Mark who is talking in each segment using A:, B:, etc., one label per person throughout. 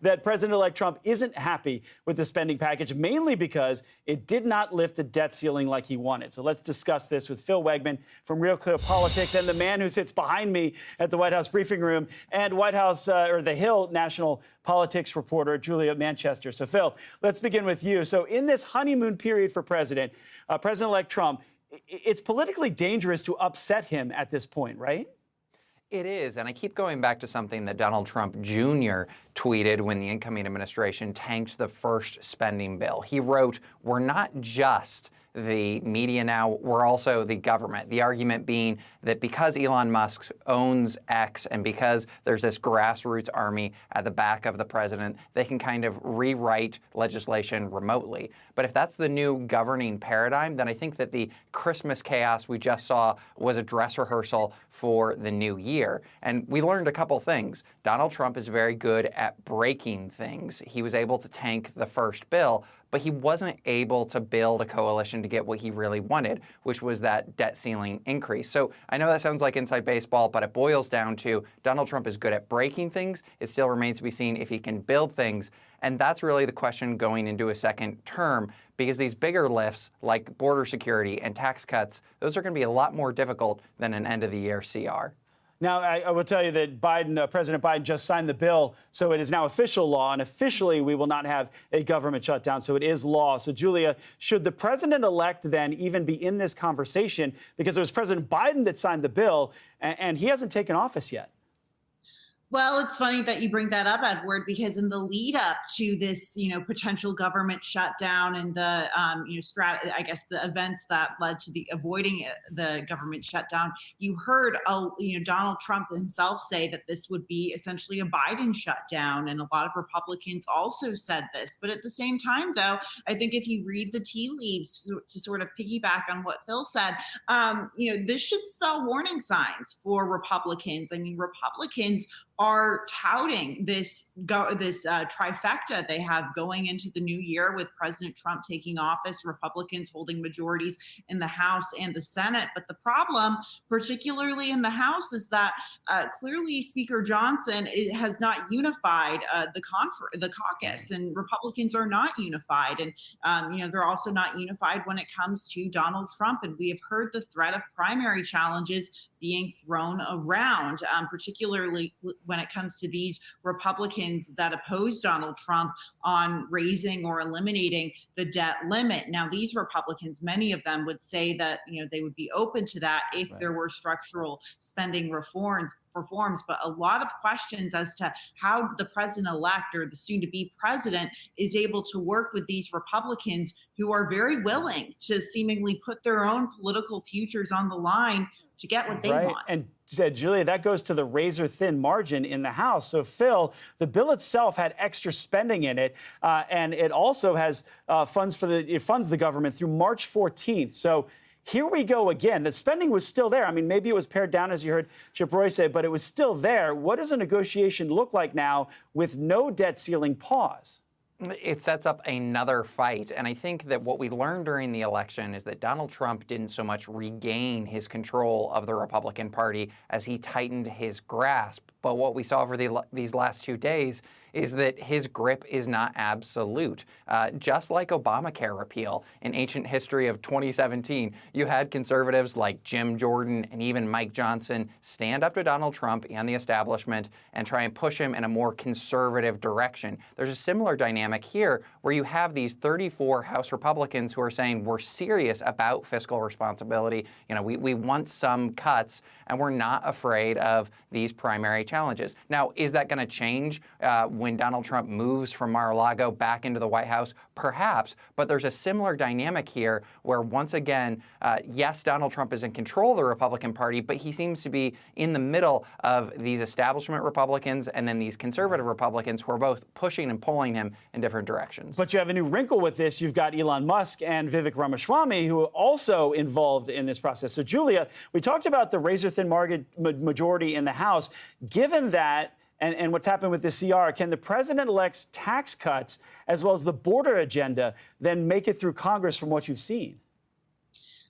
A: that President-elect Trump isn't happy with the spending package, mainly because it did not lift the debt ceiling like he wanted. So let's discuss this with Phil Wegman from Real Clear Politics and the man who sits behind me at the White House briefing room and White House or the Hill national politics reporter, Julia Manchester. So, Phil, let's begin with you. So in this honeymoon period for President-elect Trump, it's politically dangerous to upset him at this point, right?
B: It is, and I keep going back to something that Donald Trump Jr. tweeted when the incoming administration tanked the first spending bill. He wrote, "We're not just the media now, we're also the government." The argument being that because Elon Musk owns X and because there's this grassroots army at the back of the president, they can kind of rewrite legislation remotely. But if that's the new governing paradigm, then I think that the Christmas chaos we just saw was a dress rehearsal for the new year. And we learned a couple things. Donald Trump is very good at breaking things. He was able to tank the first bill, but he wasn't able to build a coalition to get what he really wanted, which was that debt ceiling increase. So I know that sounds like inside baseball, but it boils down to Donald Trump is good at breaking things. It still remains to be seen if he can build things. And that's really the question going into a second term, because these bigger lifts like border security and tax cuts, those are going to be a lot more difficult than an end-of-the-year CR.
A: Now, I will tell you that President Biden just signed the bill, so it is now official law, and officially we will not have a government shutdown, so it is law. So, Julia, should the president-elect then even be in this conversation? Because it was President Biden that signed the bill, and he hasn't taken office yet.
C: Well, it's funny that you bring that up, Edward, because in the lead up to this, potential government shutdown and the, I guess the events that led to the avoiding the government shutdown, you heard, Donald Trump himself say that this would be essentially a Biden shutdown. And a lot of Republicans also said this. But at the same time, though, I think if you read the tea leaves to sort of piggyback on what Phil said, this should spell warning signs for Republicans. I mean, Republicans are touting this trifecta they have going into the new year with President Trump taking office, Republicans holding majorities in the House and the Senate. But the problem, particularly in the House, is that clearly Speaker Johnson has not unified the caucus, and Republicans are not unified. And, they're also not unified when it comes to Donald Trump. And we have heard the threat of primary challenges being thrown around, particularly when it comes to these Republicans that oppose Donald Trump on raising or eliminating the debt limit. Now, these Republicans, many of them would say that, they would be open to that if there were structural spending reforms, but a lot of questions as to how the president-elect or the soon-to-be president is able to work with these Republicans who are very willing to seemingly put their own political futures on the line to get what they want.
A: And Julia, that goes to the razor-thin margin in the House. So, Phil, the bill itself had extra spending in it, and it also has funds the government through March 14th. So here we go again. The spending was still there. I mean, maybe it was pared down, as you heard Chip Roy say, but it was still there. What does a negotiation look like now with no debt ceiling pause?
B: It sets up another fight. And I think that what we learned during the election is that Donald Trump didn't so much regain his control of the Republican Party as he tightened his grasp. But what we saw over these last 2 days is that his grip is not absolute. Just like Obamacare repeal in ancient history of 2017, you had conservatives like Jim Jordan and even Mike Johnson stand up to Donald Trump and the establishment and try and push him in a more conservative direction. There's a similar dynamic here where you have these 34 House Republicans who are saying we're serious about fiscal responsibility. We want some cuts and we're not afraid of these primary challenges. Now, is that going to change when Donald Trump moves from Mar-a-Lago back into the White House? Perhaps, but there's a similar dynamic here where once again, yes, Donald Trump is in control of the Republican Party, but he seems to be in the middle of these establishment Republicans and then these conservative Republicans who are both pushing and pulling him in different directions.
A: But you have a new wrinkle with this. You've got Elon Musk and Vivek Ramaswamy, who are also involved in this process. So, Julia, we talked about the razor-thin majority in the House. Given that, and what's happened with the CR, can the president-elect's tax cuts, as well as the border agenda, then make it through Congress from what you've seen?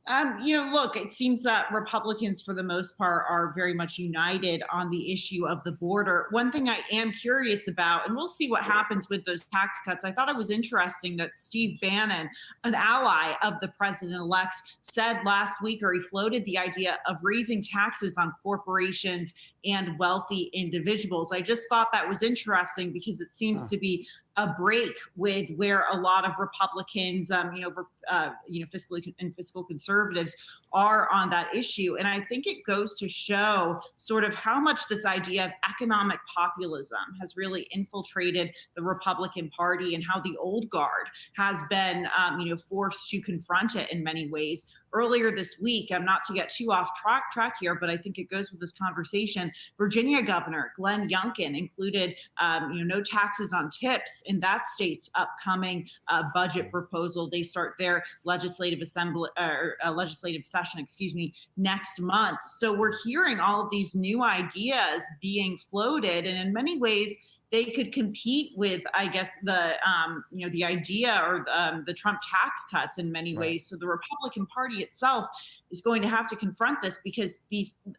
C: Look, it seems that Republicans, for the most part, are very much united on the issue of the border. One thing I am curious about, and we'll see what happens with those tax cuts. I thought it was interesting that Steve Bannon, an ally of the president-elect's, said last week, or he floated the idea of raising taxes on corporations and wealthy individuals. I just thought that was interesting because it seems to be a break with where a lot of Republicans, fiscal conservatives are on that issue. And I think it goes to show sort of how much this idea of economic populism has really infiltrated the Republican Party and how the old guard has been, forced to confront it in many ways. Earlier this week, not to get too off track here, but I think it goes with this conversation. Virginia Governor Glenn Youngkin included, no taxes on tips in that state's upcoming budget proposal. They start their legislative session, next month. So we're hearing all of these new ideas being floated, and in many ways, they could compete with, I guess, the idea or the Trump tax cuts in many ways. So the Republican Party itself is going to have to confront this because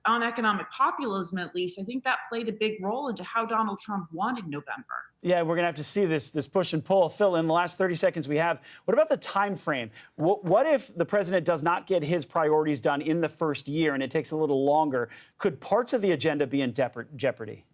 C: on economic populism, at least, I think that played a big role into how Donald Trump won in November.
A: Yeah, we're going to have to see this push and pull. Phil, in the last 30 seconds we have, what about the time frame? What if the president does not get his priorities done in the first year and it takes a little longer? Could parts of the agenda be in jeopardy?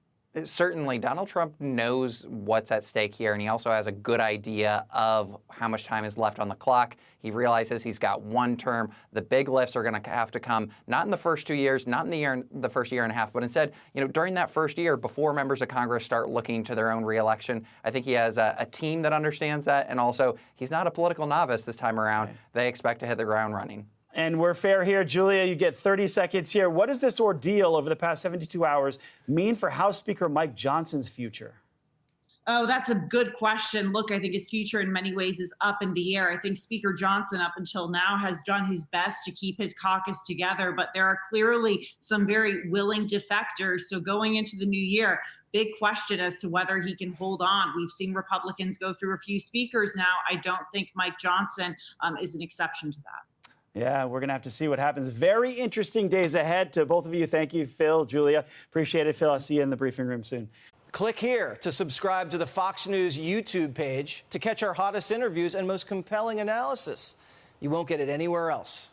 B: Certainly, Donald Trump knows what's at stake here, and he also has a good idea of how much time is left on the clock. He realizes he's got one term. The big lifts are going to have to come not in the first 2 years, not in the first year and a half, but instead, during that first year, before members of Congress start looking to their own reelection. I think he has a team that understands that, and also he's not a political novice this time around. Right. They expect to hit the ground running.
A: And we're fair here. Julia, you get 30 seconds here. What does this ordeal over the past 72 hours mean for House Speaker Mike Johnson's future?
C: Oh, that's a good question. Look, I think his future in many ways is up in the air. I think Speaker Johnson up until now has done his best to keep his caucus together, but there are clearly some very willing defectors. So going into the new year, big question as to whether he can hold on. We've seen Republicans go through a few speakers now. I don't think Mike Johnson is an exception to that.
A: Yeah, we're going to have to see what happens. Very interesting days ahead. To both of you, thank you, Phil, Julia. Appreciate it, Phil. I'll see you in the briefing room soon.
D: Click here to subscribe to the Fox News YouTube page to catch our hottest interviews and most compelling analysis. You won't get it anywhere else.